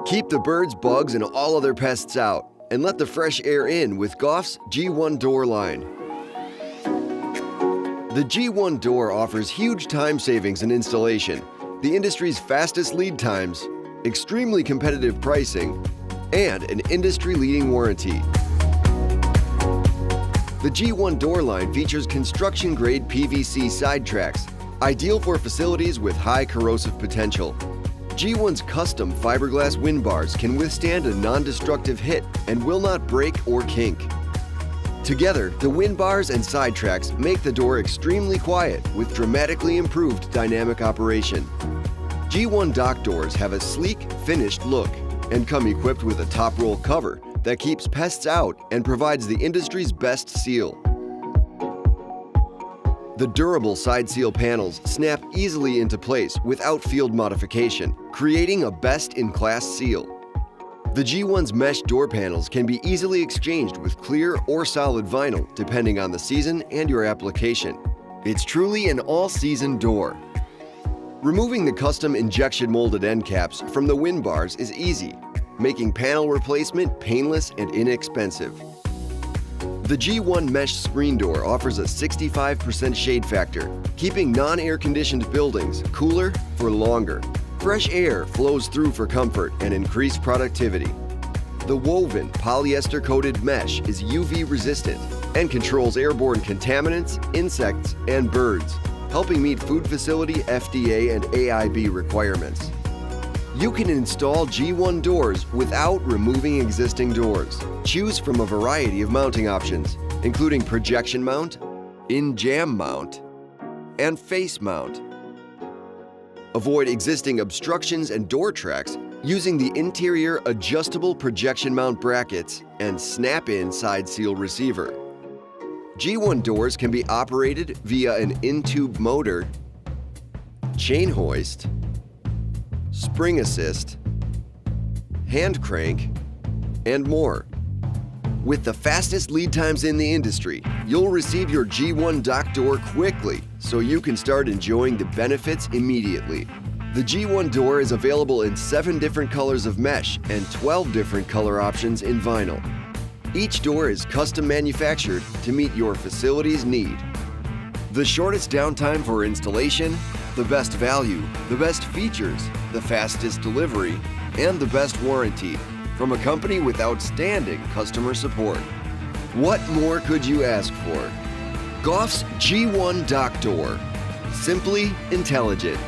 Keep the birds, bugs, and all other pests out, and let the fresh air in with Goff's G1 door line. The G1 door offers huge time savings in installation, the industry's fastest lead times, extremely competitive pricing, and an industry-leading warranty. The G1 door line features construction-grade PVC side tracks, ideal for facilities with high corrosive potential. G1's custom fiberglass Windbars can withstand a non-destructive hit and will not break or kink. Together, the Windbars and side tracks make the door extremely quiet with dramatically improved dynamic operation. G1 dock doors have a sleek, finished look and come equipped with a top roll cover that keeps pests out and provides the industry's best seal. The durable side seal panels snap easily into place without field modification, creating a best-in-class seal. The G1's mesh door panels can be easily exchanged with clear or solid vinyl depending on the season and your application. It's truly an all-season door. Removing the custom injection molded end caps from the Windbars is easy, making panel replacement painless and inexpensive. The G1 mesh screen door offers a 65% shade factor, keeping non-air conditioned buildings cooler for longer. Fresh air flows through for comfort and increased productivity. The woven polyester coated mesh is UV resistant and controls airborne contaminants, insects, and birds, helping meet food facility FDA and AIB requirements. You can install G1 doors without removing existing doors. Choose from a variety of mounting options, including projection mount, IN-JAMB mount, and face mount. Avoid existing obstructions and door tracks using the interior adjustable projection mount brackets and snap-in side seal receiver. G1 doors can be operated via an in-tube motor, chain hoist, spring assist, hand crank, and more. With the fastest lead times in the industry, you'll receive your G1 dock door quickly so you can start enjoying the benefits immediately. The G1 door is available in 7 different colors of mesh and 12 different color options in vinyl. Each door is custom manufactured to meet your facility's need. The shortest downtime for installation, the best value, the best features, the fastest delivery, and the best warranty from a company with outstanding customer support. What more could you ask for? Goff's G1 dock door. Simply intelligent.